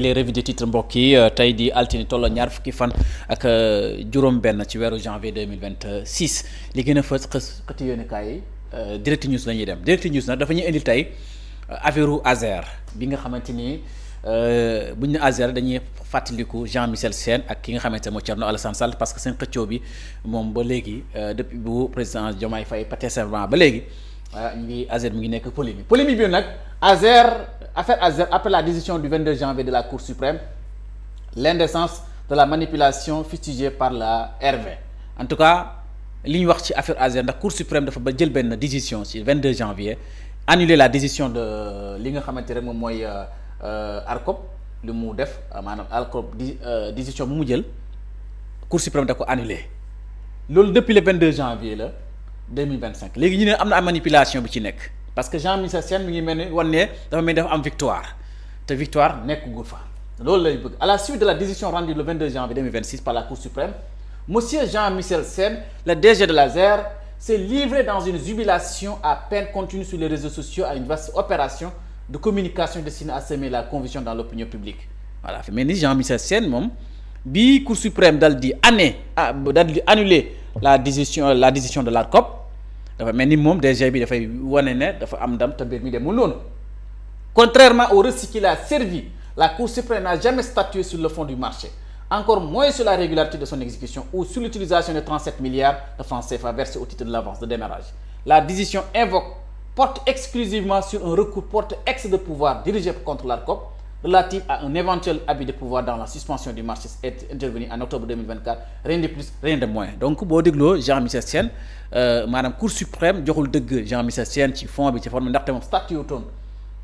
les revues de titre mbokk yi tey di altine tolloo ñaar fukki fan ak juróom-benn ci weeru janvier 2026 li gën a fës xëti yéenekaay yi Direct News la ñuy dem Direct News nag dafa ñuy indil tey affaire Azer bi nga xamante ni bu ñu ne Azer dañuy fàttaliku Jean-Michel Sène ak ki nga xamante ne mooy Thierno Alassane Sall parce que seen xëccoo bi moom ba léegi depuis bu président Diomaye Faye prêté serment ba léegi ñu ngi Azer mi ngi nekk polémique bi nag affaire Azer après la décision du 22 janvier de la Cour suprême, l'indécence de la manipulation fustigée par la RV. En tout cas li ñu wax ci affaire Azer ndax Cour suprême dafa ba jël benn décision ci 22 janvier annuler la décision de li nga xamante rek moom mooy ARCOP li mu def maanaam ARCOP décision bu mu jël Cour suprême da ko annuler loolu depuis le 22 janvier la 2025 léegi ñu ne am na manipulation bi ci nekk. Parce que Jean-Michel Sène mi ngi mel ni wan ne dafa mel ni dafa am victoire te victoire nekkagul fa loolu lay bëgg à la suite de la décision rendue le 22 janvier 2026 par la Cour suprême monsieur Jean-Michel Sène le DG de l'Azer s'est livré dans une jubilation à peine contenue sur les réseaux sociaux à une vaste opération de communication destinée à semer la confusion dans l'opinion publique voilà fi mel ni Jean-Michel Sène moom bi Cour suprême dal di annuler la décision de l'ARCOP dafa mel ni moom DG bi dafay wane ne dafa am ndam te mbir mi demul noonu contrairement au récit qu'il a servi la Cour suprême n'a jamais statué sur le fond du marché encore moins sur la régularité de son exécution ou sur l'utilisation de 37 milliards de francs CFA versés au titre de l'avance de démarrage la décision porte exclusivement sur un recours porte-ex de pouvoir dirigé contre l'ARCOP relatif à un éventuel abus de pouvoir dans la suspension du marché intervenu en octobre 2024 rien de plus rien de moins donc boo dégloo Jean-Michel Sène maanaam Cour suprême joxul dëgg Jean-Michel Sène ci fond bi ci forme ndaxte moom statué toon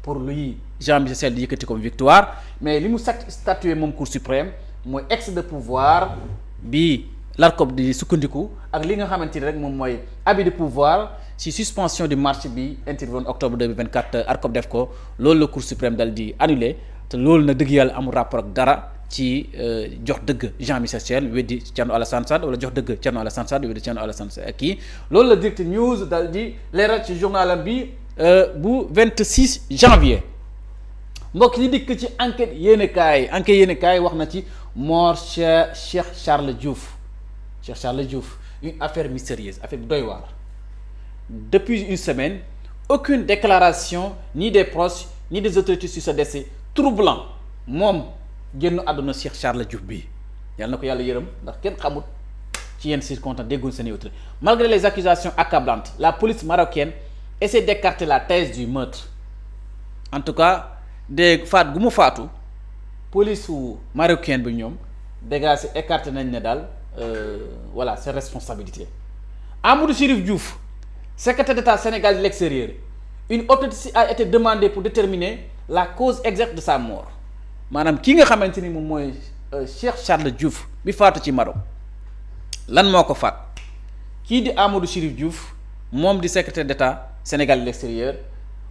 pour luy Jean-Michel Sène di yëkkati comme victoire mais li mu statué moom Cour suprême mooy excès de pouvoir bi l'ARCOP di sukkandiku ak li nga xamante ni rek moom mooy abus de pouvoir ci suspension du marché bi intervenu octobre 2024 ARCOP def ko loolu la Cour suprême dal di annulé te loolu na dëgg yàlla amul rapport ak dara ci jox dëgg Jean-Michel Sène weddi Thierno Alassane Sall wala jox dëgg Thierno Alassane Sall weddi Thierno Alassane Sall kii loolu la Direct News dal di leeral ci journalam bi bu 26 janvier mbokk yi dikk ci enquête yéenekaay wax na ci mort Cheikh Charles Diouf une affaire mystérieuse affaire bu doy waar depuis une semaine aucune déclaration ni des proches ni des autorités sur ce décès troublant moom génn àdduna Cheikh Charles Diouf bi yàlla na ko yàlla yërëm ndax kenn xamut ci yenn circonstances déggoon seen autorité malgré les accusations accablantes la police marocaine essaie d'écarter la thèse du meurtre en tout cas de faat gu mu faatu police wu marocaine bi ñoom dégagé écarté nañ ne daal voilà ses responsabilités Amadou Chérif Diouf secrétaire d'État Sénégal de l'extérieur une autopsie a été demandée pour déterminer la cause exacte de sa mort maanaam ki nga xamante ni moom mooy Cheikh Charles Diouf bi faatu ci Maroc lan moo ko faat kii di Amadou Chérif Diouf moom di secrétaire d'État Sénégal de l'extérieur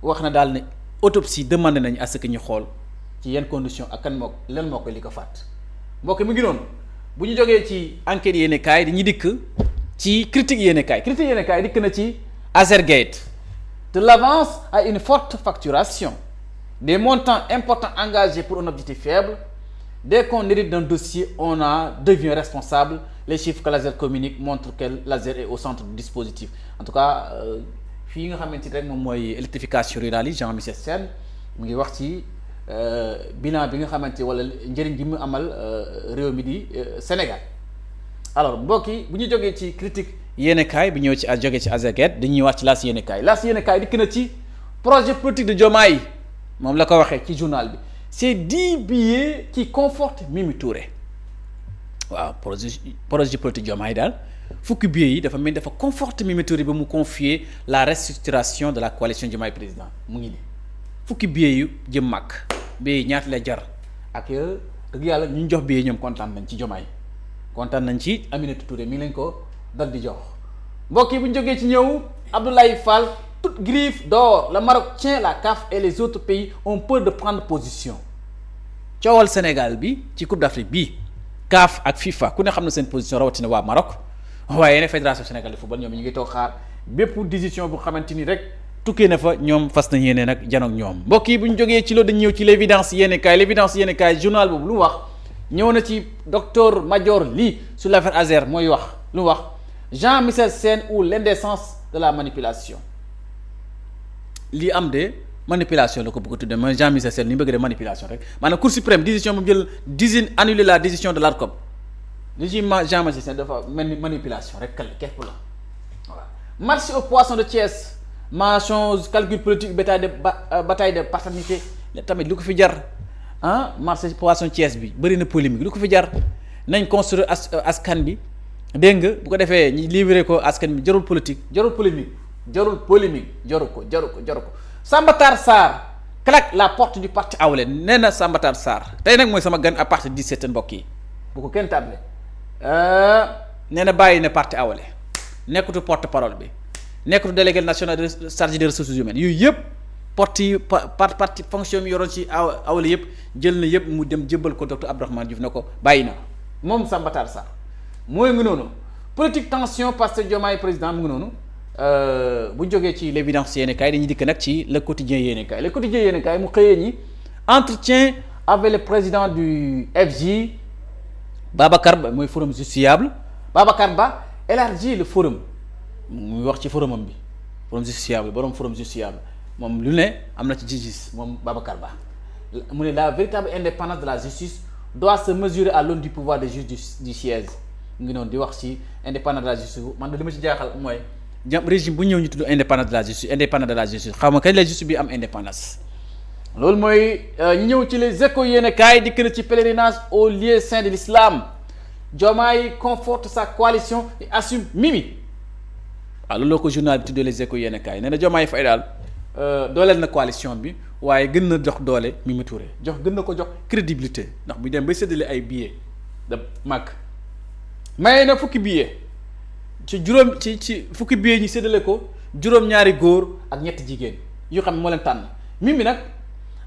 wax na daal ne autopsie demandé nañu à ce que ñu xool ci yenn conditions ak kan moo lan moo koy li ko faat mbokk mi ngi noonu bu ñu jógee ci enquête yéenekaay dañuy dikk ci critique yéenekaay dikk na ci Azergate de l'avance à une forte facturation des montants importants engagés pour un objectif faible dès qu'on hérite d'un dossier on devient responsable les chiffres que l'Azer communique montrent que l'Azer est au centre du dispositif en tout cas fii nga xamante rek moom mooy électrification rurale yi Jean-Michel Sène mu ngi wax ci bilan bi nga xamante wala njëriñ gi mu amal réew mi di Sénégal alors mbokk yi bu ñu jógee ci critique yéenekaay bi ñëw ci jógee ci Azergate dañuy wax ci laas yéenekaay dikk na ci projet politique de Diomaye moom la ko waxee ci journal bi c'est 10 billets qui confortent Mimi Touré waaw projet politique Diomaye daal fukki billets yi dafa mel dafa conforter Mimi Touré ba mu confier la restructuration de la coalition Diomaye président mu ngi nii fukki billets yu jëm mag billets yi ñaata la jar ak dëgg yàlla ñu jox billets ñoom kontaan nañ ci Diomaye kontaan nañ ci Aminata Touré mi ngi lañ ko dal di jox mbokk yi bu ñu jógee ci ñëw Abdoulaye Fall toute griffe d'or le Maroc tient la CAF et les autres pays ont peur de prendre position coowal Sénégal bi ci Coupe d'Afrique bi CAF ak FIFA ku ne xam na seen position rawatina waa Maroc waaye ne fédération sénégalaise de football ñoom ñu ngi toog xaar bépp décision bu xamante ni rek tukkee na fa ñoom fas na yéene nag janoog ñoom mbokk yi bu ñu jógee ci loolu dañu ñëw ci l'évidence yéene kaay journal boobu lu mu wax ñëw na ci docteur Madior Ly sur l'affaire Azer mooy wax lu mu wax Jean-Michel Sène ou l'indécence de la manipulation lii am de manipulation la ko bëgg a tuddee mooy Jean-Michel Sène li mu bëgg de manipulation rek maanaam Cour suprême décision mu jël annuler la décision de l'ARCOM li ci Jean-Michel Sène dafa mel ni manipulation rek képp la voilà. Marché aux poissons de Thiès mention calcul politique bataille de paternité tamit lu ko fi jar marché poisson Thiès bi bëri na polémique lu ko fi jar nañ construire askan bi dégg nga bu ko defee ñu livrer ko askan bi jarul politique jarul polémique jaru ko Samba Tar Sarr claque la porte du parti Awalé nee na Samba Tar Sarr tey nag mooy sama gan à partir de 17 mbokk yi bu ko kenn tardé nee na bàyyi na parti Awalé nekkatu porte parole bi nekkatu délégué national chargé des ressources humaines yooyu yëpp porte yi parti fonction yi yoroon ci Awalé yëpp jël na yëpp mu dem jëbbal ko docteur Abdourahmane Diouf ne ko bàyyi na moom Samba Tar Sarr mooy ngi noonu politique tension Pastef Diomaye président mu ngi noonu bu ñu jógee ci l'évidence yéene kaay dañuy dikk nag ci le quotidien yéene kaay mu xëyee ñi entretien avec le président du FJ Babacar Ba mooy forum justiciable Babacar Ba élargit le forum muy wax ci forumam bi forum justiciable borom forum justiciable moom lu ne am na ci justice moom Babacar Ba mu ne la véritable indépendance de la justice doit se mesurer à l'aune du pouvoir des juges du siège mu ngi noonu di wax ci indépendance de la justice man de li ma ci jaaxal mooy régime bu ñëw ñu tudd indépendance de la justice xaw ma kañ la justice bi am indépendance loolu mooy ñu ñëw ci les échos yéen kaay dikk na ci pèlerinage au lieu saint de l'islam Diomaye conforte sa coalition et assume Mimi waaw loolu la ko journal bi tuddee les échos yéen kaay nee na Diomaye Faye daal dooleel na coalition bi waaye gën na jox doole Mimi Touré gën na ko jox crédibilité ndax bu dem bay séddale ay billets de mag maye na fukki billets ci fukki billets ñi séddale ko juróom-ñaari góor ak ñetti jigéen yoo xam ne moo leen tànn Mimi nag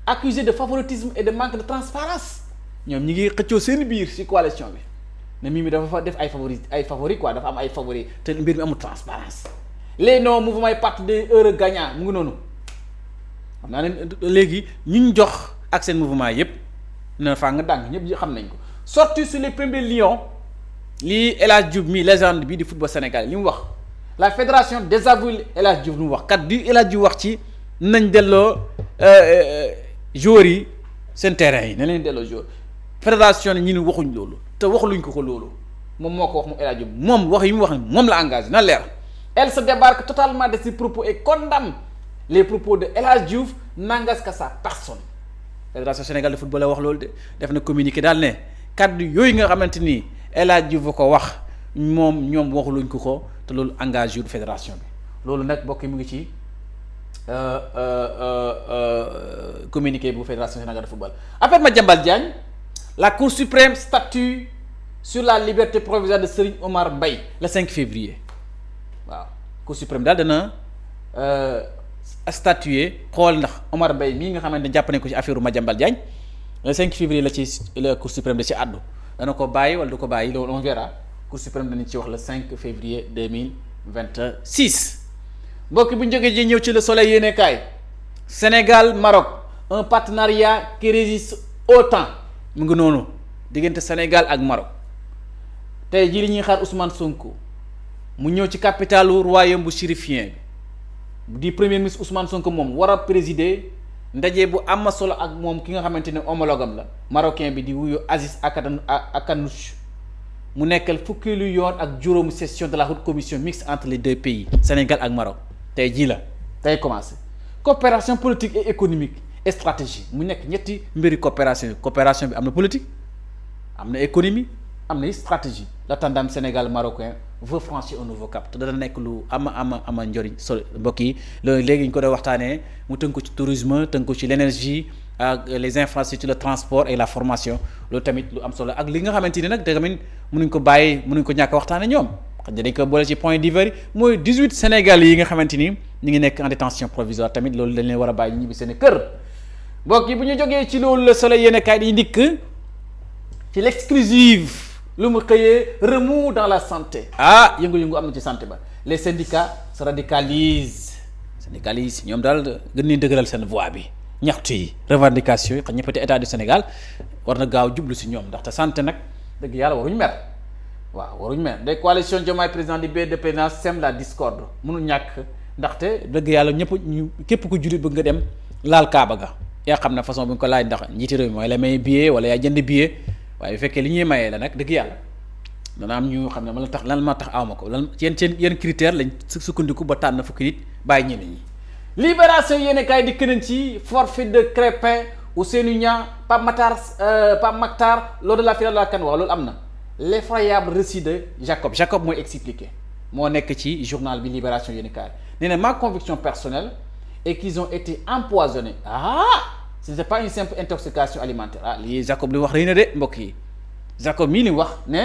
accusé de favoritisme et de manque de transparence ñoom ñi ngi xëccoo seen biir ci coalition bi ne Mimi dafa fa def ay favori quoi dafa am ay favori te mbir mi amul transparence les non mouvement yi parti des heureux gagnants mu ngi noonu xam naa ne léegi ñu jox ak seen mouvement yépp na faa nga dàng ñëpp xam nañ ko sorti sur les premiers lions lii El Hadj Diouf mi légende bi di football sénégalais li mu wax la fédération désavoue El Hadj Diouf lu mu wax kat di El Hadj Diouf wax ci nañ delloo joueurs yi seen terrain yi ne leen delloo joueur fédération ne ñi ne waxuñ loolu te waxuluñ ko loolu moom moo ko wax moom El Hadj Diouf moom wax yi mu wax moom la engagé na leer elle se débarque totalement de ses propos et condamne les propos de El Hadj Diouf n'engagent que sa personne fédération sénégalaise de football la wax loolu de def na communiqué daal ne kaddu yooyu nga xamante ni El Hadj Diouf ko wax ñoom waxuluñ ko te loolu engagé wu fédération bi loolu nag bokk mu ngi ci communiqué bu fédération sénégalaise de football. Après Madiambal Diagne la Cour suprême statue sur la liberté provisoire de Serigne Omar Mbaye le 5 février waaw Cour suprême daal dana statuer xool ndax Omar Mbaye mii nga xamante ne jàpp nañ ko ci affaire Madiambal Diagne le 5 février la Cour suprême da ci àddu dana ko bàyyi wala du ko bàyyi loolu on verra Cour suprême danañ ci wax le 5 février 2026 mbokk bu ñu jógee ji ñëw ci le soleil yéene kaay Sénégal Maroc un partenariat qui résiste au temps mu ngi noonu diggante Sénégal ak Maroc tey jii li ñuy xaar Ousmane Sonko mu ñëw ci capitalu royaume bu chérifien bi di premier ministre Ousmane Sonko moom war a présider ndaje bu am solo ak moom ki nga xamante ne homologam la marocain bi di wuyu Aziz Akanouche mu nekkal fukkeelu yoon ak juróomu session de la haute commission mixte entre les deux pays Sénégal ak Maroc tey jii la tey commencé coopération politique et économique et stratégie mu nekk ñetti mbiri coopération bi am na politique am na économie am na stratégie la tandem Sénégal marocain veut franchir un nouveau cap te dana nekk lu ama njëriñ solo mbokk yi loolu léegi ñu ko doon waxtaanee mu tënk ko ci tourisme tënk ko ci l'énergie ak les infrastructures le transport et la formation loolu tamit lu am solo ak li nga xamante ni nag tamit mënuñ ko ñàkk waxtaanee ñoom xam ne dañ ko boole ci point divers yi mooy 18 Sénégalais yi nga xamante ni ñu ngi nekk en détention provisoire tamit loolu dañ leen war a bàyyi ñibbi seen kër mbokk yi bu ñu jógee ci loolu Le Soleil yéen a kaay dañuy dikk ci l'exclusive lu mu xëyee remous dans la santé yëngu-yëngu am na ci santé ba les syndicats se radicalisent Sénégal yi si ñoom daal gën nañ dëgëral seen voix bi ñaxtu yi revendication yi xam ñëppate état du Sénégal war na gaaw jublu si ñoom ndaxte santé nag dëgg yàlla waruñu mer waaw waruñu mer des coalitions Diomaye président di de présidence sème la discorde mënul ñàkk ndaxte dëgg yàlla ñëpp ñu képp ku jullit bëgg nga dem laal Kaaba ga yaa xam ne façon bu ñu ko laaj ndax njiiti réew mi mooy la may billet wala yaa jënd billet waaye bu fekkee li ñuy mayee la nag dëgg yàlla dana am ñu xam ne ma la tax lan ma tax awma ko lan yenn critère lañ sukkandiku ba tànn fukki nit bàyyi ñeneen ñi. Libération yéen kaay di kënañ ci forfait de Crépin Ousseynou Niang Pape Makhtar lors de la finale de la CAN waaw loolu am na l'effroyable récit de Jacob mooy expliqué moo nekk ci journal bi Libération yéen kaay nee na ma conviction personnelle est qu'ils ont été empoisonnés ce n'est pas une simple intoxication alimentaire lii Jacob li wax rëy na de mbokk yi Jacob mii li wax ne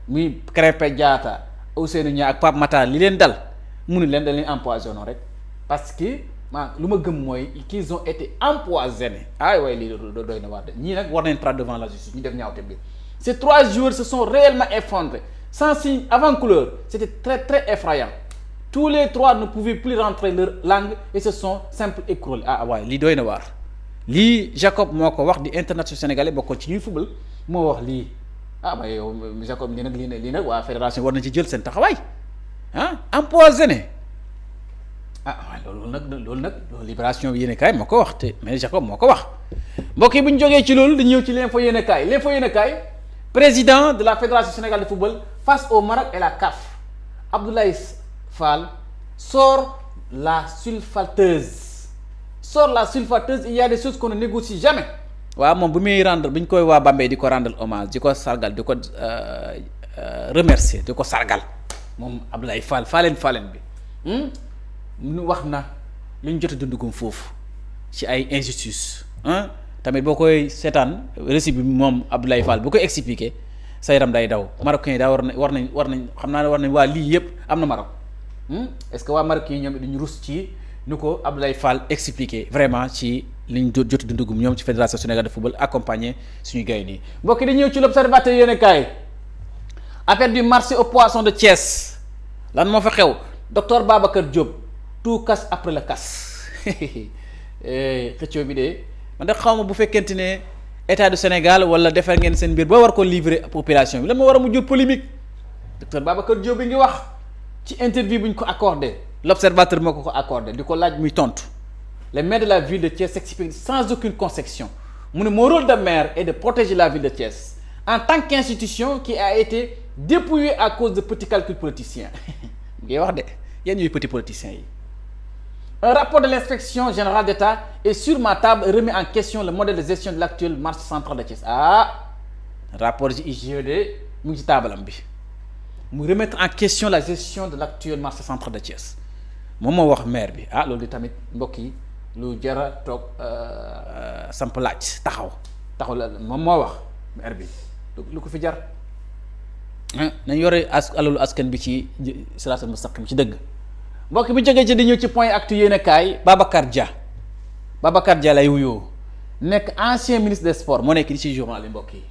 muy Krépin Diatta Ousseynou Niang ak Pape Makhtar li leen dal munu leen dañ leen empoisonné rek parce que lu ma gëm mooy qu'ils ont été empoisonnés waaye lii doy na wax de ñii nag war nañ traduire devant la justice ñu def ñaawte bi ces 3 joueurs se sont réellement effondrés sans signe avant-couleur c'était très très effrayant tous les 3 ne pouvaient plus rentrer leur langue et se sont simple écroulés waaye lii doy na waar lii Jacob moo ko wax di international sénégalais bokkoon ci ñuy football moo wax lii waaye yow Jacob lii nag waa fédération war nañ ci jël seen taxawaay empoisonné waaye loolu nag Libération bi yéene kaay moo ko wax te mais Jacob moo ko wax mbokk yi bu ñu jógee ci loolu dañu ñëw ci l'info yéene kaay président de la fédération sénégalaise de football face au Maroc et la CAF Abdoulaye Fall sort la sulfateuse il y a des choses qu'on ne négocie jamais waaw moom bu muy rendre bu ñu koy waa Bambey di ko rendre hommage di ko sargal di ko remercier di ko sargal moom Abdoulaye Fall faaleen bi mu wax na li ñu jot a dundugum foofu ci ay injustice tamit boo koy seetaan récit bi moom Abdoulaye Fall bu koy expliquer sa yaram day daw marocain yi daa war nañ xam naa ne war nañ waa lii yëpp am na Maroc est-ce que waa marocain yi ñoom duñu rus ci ni ko Abdoulaye Fall expliquer vraiment ci li ñu jot a dundugum ñoom ci fédération sénégalaise de football accompagné suñu gaynde yi mbokk yi dañuy ñëw ci l'observateur yéen kaay affaire du marché aux poissons de Thiès lan moo fa xew docteur Babacar Diop tout casse après le casse xëccoo bi de man de xaw ma bu fekkente ne état du Sénégal wala defar ngeen seen mbir ba war ko livrer population bi lan moo war a mu jur polémique docteur Babacar Diop bi ngi wax ci interview bu ñu ko accordé l'observateur moo ko accordé di ko laaj muy tontu le maire de la ville de Thiès s'exprime sans aucune concession mu ne mon rôle de maire est de protéger la ville de Thiès en tant qu'institution qui a été dépouillée à cause de petits calculs politiciens ngi wax de yéen ñuy petits politiciens yi. Un rapport de l'inspection générale d'État est sur ma table et remet en question le modèle de gestion de l'actuel marché central de Thiès rapport IGED mu ngi ci taabalam bi mu remettre en question la gestion de l'actuel marché central de Thiès moom moo wax maire bi loolu di tamit mbokk yi lu jara toog samp laaj taxaw la moom moo wax maire bi lu ko fi jar nañ yore alalu askan bi ci siraatal mustaqim ci dëgg mbokk bi jógee ci di ñëw ci point actu yéen kaay Babacar Dia lay wuyoo nekk ancien ministre des sports moo nekk di ci journal yi mbokk yi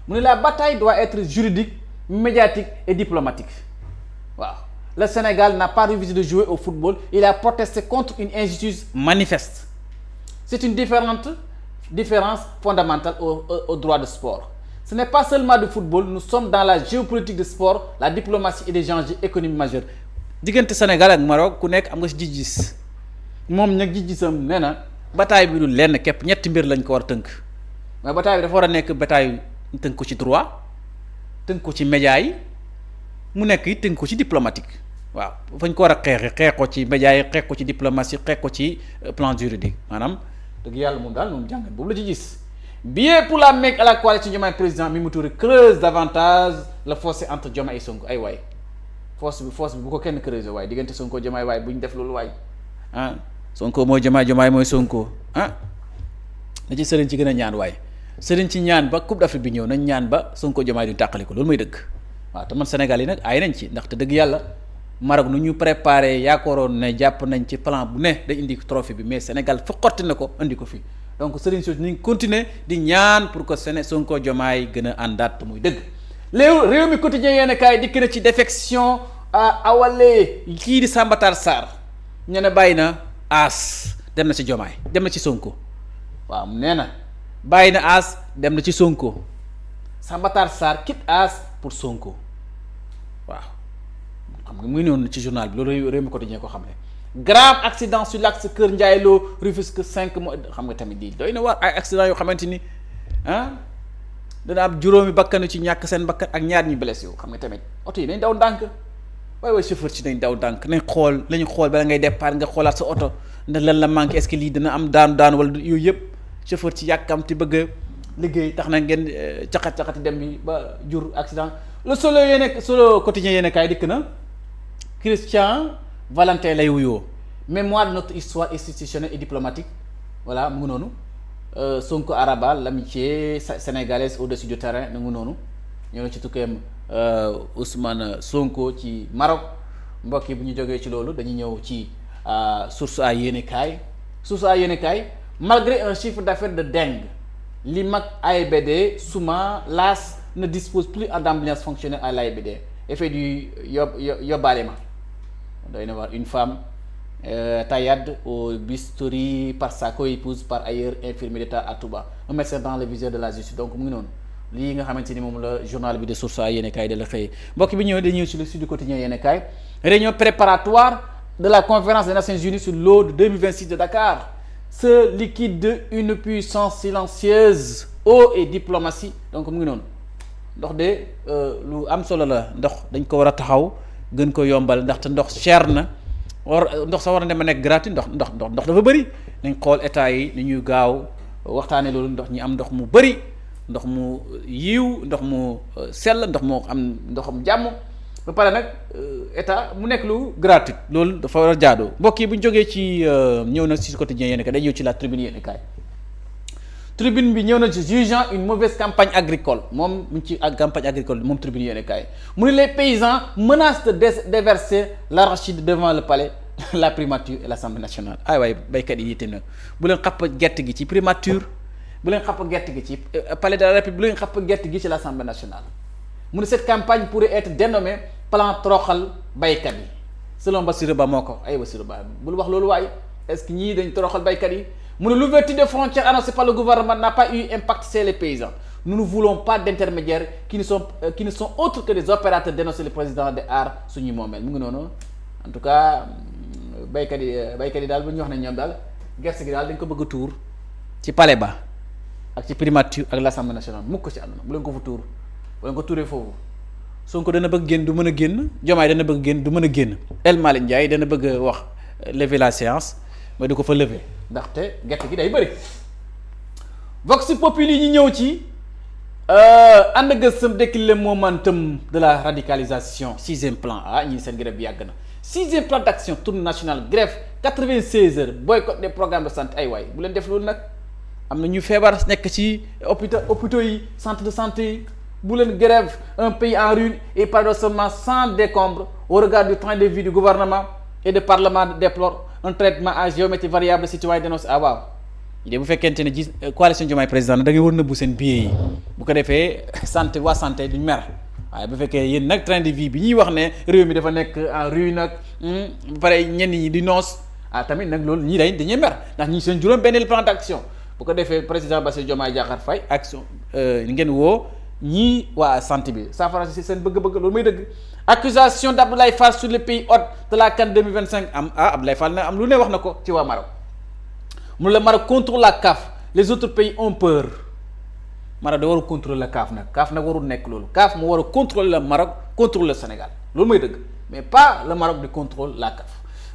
mu ne la bataille doit être juridique médiatique et diplomatique waaw le Sénégal n'a pas refusé de jouer au football il a protesté contre une injustice manifeste c'est une différence fondamentale au droit de sport ce n'est pas seulement du football nous sommes dans la géopolitique du sport la diplomatie et des enjeux économiques majeurs diggante Sénégal ak Maroc ku nekk am nga si gis-gis moom nag gis-gisam nee na bataille bi du lenn képp ñetti mbir lañ ko war a tënk mais bataille bi dafa war a nekk bataille tënk ko ci droit tënk ko ci média yi mu nekk it tënk ko ci diplomatique waaw fañ ko war a xeex ko ci média yi xeex ko ci diplomatie xeex ko ci plan juridique maanaam dëgg yàlla moom daal moom jàngat boobu la ci gis. Billet pour la Mecque à la coalition Diomaye président Mimi Touré creuse davantage le fossé entre Diomaye et Sonko ay waay force bi bu ko kenn creuser waaye diggante Sonko Diomaye waaye bu ñu def loolu waay Sonko mooy Diomaye mooy Sonko na ci sëriñ ci gën a ñaan waaye sëriñ ci ñaan ba Coupe d'Afrique bi ñëw nañ ñaan ba Sonko Diomaye duñ tàqali ko loolu mooy dëgg waaw te man Sénégal yi nag ay nañ ci ndaxte dëgg yàlla Maroc nu ñu préparé yaakaaroon ne jàpp nañ ci plan bu ne day indi trophée bi mais Sénégal fa xotti na ko indi ko fii donc sëriñ soosu ñu ngi continuer di ñaan pour que Sonko Diomaye gën a àndaat muy dëgg réew mi quotidien yenn kaay dikk na ci défection awale kii di Samba Tar Sarr ñu ne bàyyi na As dem na ci Diomaye dem na ci Sonko waaw nee na bàyyi na As dem na ci Sonko Samba Matar Sarr quitte As pour Sonko waaw xam nga muy noonu ci journal bi loolu réew mi quotidien ko xam ne grave accident sur l'axe Kër Ndiaye Lo Rufisque 5 mois xam nga tamit lii doy na war ay accident yoo xamante ni dana am juróomi bakkanu ci ñàkk seen bakkan ak ñaar ñi blessé yow xam nga tamit oto yi nañ daw ndànk waaye chauffeur ci nañ daw ndànk nañ xool lañu xool bala ngay départ nga xoolaat sa oto ndax lan la manqué est-ce que lii dina am daanu wala yooyu yëpp chauffeur ci yàkkamti bëgg a liggéey tax na ngeen caxati dem bi ba jur accident le solo quotidien yéene kaay dikk na Christian Valentin lay wuyoo mémoire de notre histoire institutionnelle et diplomatique voilà mu ngi noonu Sonko arabal l'amitié sénégalaise au-dessus du terrain mu ngi noonu ñoo ci tukkeem Ousmane Sonko ci Maroc mbokk yi bu ñu jógee ci loolu dañuy ñëw ci source a yéene kaay malgré un chiffre d'affaires de dingue l'IMAC AIBD Souma LAS ne dispose plus d'ambulance fonctionnelle à l'AIBD effet du yóbbaale ma doy na war une femme taillade au bistouri par sa co-épouse par ailleurs infirmier d'État à Touba un médecin dans le viseur de la justice donc mu ngi noonu lii nga xamante ni moom la journal bi de Source A yéene kaay da la xëyee mbokk bi ñëw dañuy ñëw ci le Sud du Quotidien yéene kaay réunion préparatoire de la conférence des Nations Unies sur l'eau de 2026 de Dakar se liquide une puissance silencieuse eau et diplomatie donc mu ngi noonu ndox de lu am solo la ndox dañ ko war a taxaw gën ko yombal ndaxte ndox cher na ndox sa war a dem a nekk gratuit ndox dafa bëri nañ xool état yi ni ñuy gaaw waxtaane loolu ndox ñi am ndox mu bëri ndox mu yiw ndox mu sell ndox moo am ndoxam jàmm ba pare nag état mu nekk lu gratuit loolu dafa war a jaadoo mbokk yi bu ñu jógee ci ñëw na ci quotidien yéen kay day ñëw ci la tribune yéen kaay tribune bi ñëw na ci jugeant une mauvaise campagne agricole moom mu ci ak campagne agricole moom tribune yéen kaay mu ne les paysans menacent de déverser l'arachide devant le palais la primature et l'Assemblée nationale ay waay baykat yi itam nag bu leen xapp gerte gi ci primature bu leen xapp gerte gi ci palais de la République bu leen xapp gerte gi ci l'Assemblée nationale mu ne cette campagne pourrait être dénommée plan toroxal baykat yi selon Bassirou Ba moo ko ay Bassirou Ba bul wax loolu waaye est-ce que ñii dañ toroxal baykat yi mu ne l'ouverture des frontières annoncée par le gouvernement n'a pas eu impact chez les paysans nous ne voulons pas d'intermédiaires qui ne sont autres que des opérateurs dénoncé le président de aar suñuy moomeel mu ngi noonu en tout cas baykat yi daal bu ñu wax ne ñoom daal gerte gi daal dañ ko bëgg a tuur ci palais ba ak ci primature ak l'Assemblée nationale mukk ko ci àdduna bu leen ko fa tuur bu leen ko tuuree foofu Sonko dana bëgg génn du mën a génn Diomaye dana bëgg génn du mën a génn El Malick Ndiaye dana bëgg a wax lever la séance mais du ko fa lever ndaxte gerte gi day bëri Vox Populi yi ñu ñëw ci ànd gëstëm décline le momentum de la radicalisation 6e plan ñii seen grève bi yàgg na 6e plan d'action tournée nationale grève 96 heures boycott des programmes de santé ay waay bu leen def loolu nag am na ñu feebar nekk ci hôpitaux yi centre de santé yi bu leen grève un pays en ruine et paradoxalement sans décombre au regard du train de vie du gouvernement et de parlement déplore un traitement à géométrie variable citoyen dénonce waaw de bu fekkente ne gis coalition Diomaye président da ngay war nëbbu seen billet yi bu ko defee santé waa santé duñ mer waaye bu fekkee yéen nag train de vie bi ñuy wax ne réew mi dafa nekk en ruine nag ba pare ñenn ñi di noos tamit nag loolu ñii dañuy mer ndax ñi seen juróom benn plan d'action bu ko defee président Bassirou Diomaye Diakhar Faye action ngeen woo ñii waa santé bi saafara si seen bëgg-bëgg loolu may dëgg accusation d'Abdoulaye Fall sur le pays hôte de la CAN 2025 Abdoulaye Fall na am lu ne wax na ko ci waa Maroc mu le Maroc contrôle la CAF les autres pays ont peur Maroc da war a contrôler la CAF nag warul nekk loolu CAF moo war a contrôler le Maroc contrôler le Sénégal loolu mooy dëgg mais pas le Maroc di contrôle la CAF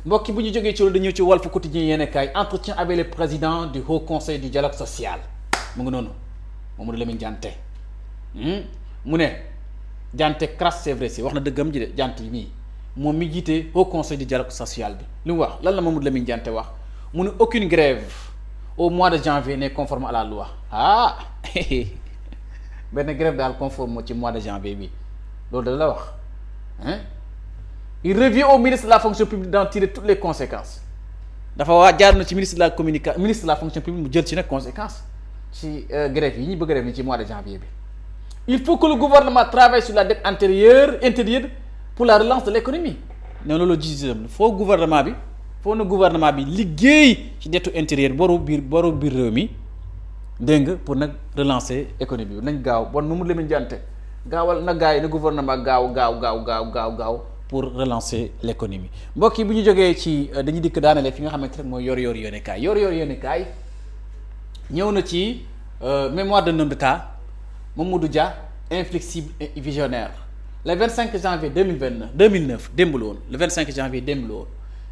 mbokki bu ñu jógee ci loolu dañu ci Walf Quotidien yéene kaay entretien avec le président du Haut Conseil du dialogue social mu ngi noonu Mamadou Lamine Diante mu ne Diante crasse c'est vrai si wax na dëggam ji de Diante yi mii moom mi jiite Haut Conseil du dialogue social bi li mu wax lan la Mamadou Lamine Diante wax mu ne aucune grève au mois de janvier n'est conforme à la loi benn grève daal conforme ci mois de janvier bi loolu da la wax il revient au ministre de la fonction publique d'en tirer toutes les conséquences dafa jaar na ci ministre de la communication ministre de la fonction publique mu jël ci nag conséquences ci grève yi ñu bëgg a def ni ci mois de janvier bi il faut que le gouvernement travaille sur la dette intérieure pour la relance de l'économie ne loolu gisam foo gouvernement bi foo na gouvernement bi liggéey ci dettu intérieur boru biir réew mi dégg nga pour nag relancer économie bi nañ gaaw bon nu mu leen jante gaawal na gars yi na gouvernement gaaw pour relancer l'économie mbokk yi bu ñu jógee ci dañuy dikk daanale fi nga xamante ne mooy yor-yor yéenekaay yor-yor yéenekaay ñëw na ci mémoire d'un homme d'État Mamadou Dia inflexible et visionnaire le 25 janvier 2009 démb la woon le 25 janvier démb la woon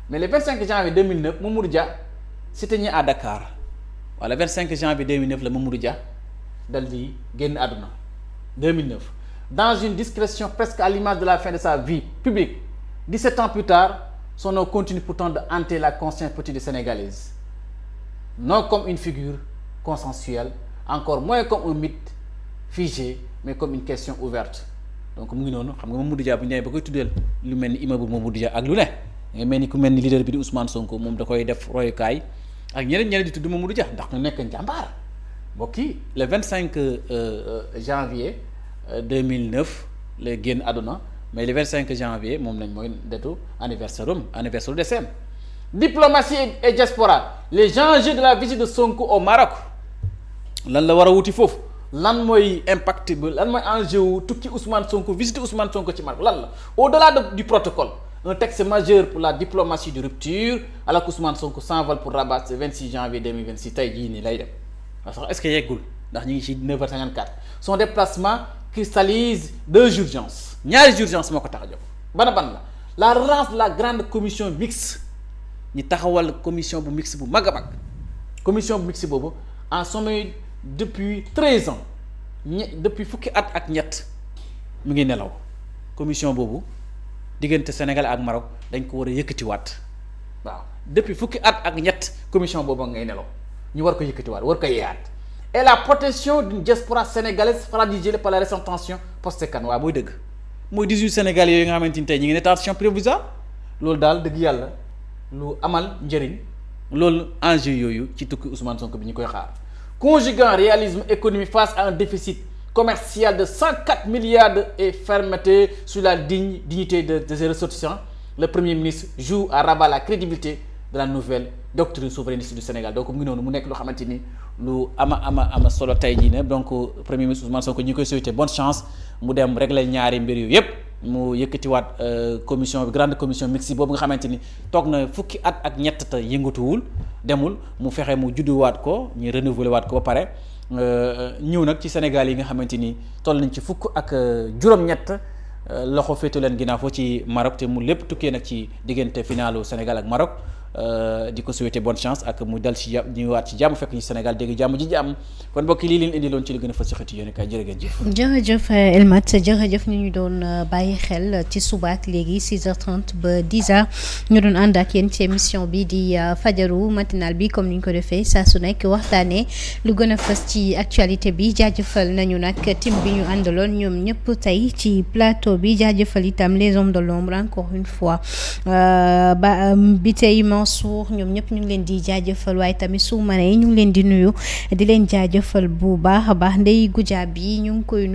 mais le 25 janvier 2009 Mamadou Dia s'éteignait à Dakar waaw le 25 janvier 2009 la Mamadou Dia dal di génn àdduna 2009 dans une discrétion presque à l'image de la fin de sa vie publique 17 ans plus tard son nom continue pourtant de hanter la conscience politique sénégalaise non comme une figure consensuelle encore moins comme un mythe figé mais comme une question ouverte donc mu ngi noonu xam nga Mamadou Dia bu ñu demee ba koy tuddeel lu mel ni immeuble Mamadou Dia ak lu ne nga mel ni ku mel ni leader bi di Ousmane Sonko moom da koy def royukaay ak ñeneen di tudd Mamadou Dia ndax ñu nekk njàmbaar mbokk yi le 25 janvier 2009 la génn àdduna mais le 25 janvier moom lañ mooy detu anniversaire du décès. Diplomatie et diaspora les enjeux de la visite de Sonko au Maroc lan la war a wuti foofu lan mooy impact bi lan mooy enjeu wu tukki Ousmane Sonko visiter Ousmane Sonko ci Maroc lan la au-delà du protocole un texte majeur pour la diplomatie de rupture alors que Ousmane Sonko s'envole pour Rabat le 26 janvier 2026 tey jii nii lay dem parce que est-ce que yeggul ndax ñu ngi ci 9h54 son déplacement cristallise deux urgences ñaari urgence moo ko tax a jóg ban la relance de la grande commission mixte ñi taxawal commission bu mixte bu mag a mag commission bu mixte boobu en sommeil depuis 13 ans depuis fukki at ak ñett mu ngi nelaw commission boobu diggante Sénégal ak Maroc dañ ko war a yëkkatiwaat waaw depuis fukki at ak ñett commission boobu ngay nelaw ñu war ko yëkkatiwaat war ko yeeyaat et la protection d'une diaspora sénégalaise fragilisée par la récente tension post-CAN waaw mooy dëgg mooy 18 Sénégalais yooyu nga xamante ni tey ñu ngi ne détention provisoire loolu daal dëgg yàlla lu amal njëriñ loolu enjeu yooyu ci tukki Ousmane Sonko bi ñu koy xaar conjuguant réalisme économique face à un déficit commercial de 104 milliards et fermeté sur la dignité de ses ressortissants le premier ministre joue à rabat la crédibilité de la nouvelle doctrine souverainiste du Sénégal donc mu ngi noonu mu nekk loo xamante ni lu ama solo tey jii ne donc premier ministre Ousmane Sonko ñu koy souhaiter bonne chance mu dem régler ñaari mbir yu yépp mu yëkkatiwaat commission bi grande commission mixte boobu nga xamante ni toog na fukki at ak ñett te yëngatuwul demul mu fexe mu judduwaat ko ñu renouveler waat ko ba pare ñëw nag ci Sénégal yi nga xamante ni toll nañ ci fukk ak juróom-ñett loxo féetu leen ginnaaw foo ci Maroc te mu lépp tukkee nag ci diggante finalu Sénégal ak Maroc di ko souhaiter bonne chance ak mu dal ci ñëwaat ci jàmm fekk ñu Sénégal dégg jàmm ji jàmm kon mbokk lii leen indi loon ci li gën a fës ci xëtu yéen kay jërëjëf. jërëjëf Elmat jërëjëf ñu doon bàyyi xel ci suba ak léegi 6h30 ba 10h ñu doon ànd ak yéen ci émission bi di fajaru matinal bi comme ni ñu ko defee saa su nekk waxtaanee lu gën a fës ci actualité bi jaajëfal nañu nag team bi ñu àndaloon ñoom ñëpp tey ci plateau bi jaajëfal itam les hommes de l'ombre encore une fois bi tey Mansour ñoom ñëpp ñu ngi leen di jaajëfal waaye tamit su ma nee ñu ngi leen di nuyu di leen jaajëfal bu baax a baax Ndeye Goudia bi ñu ngi koy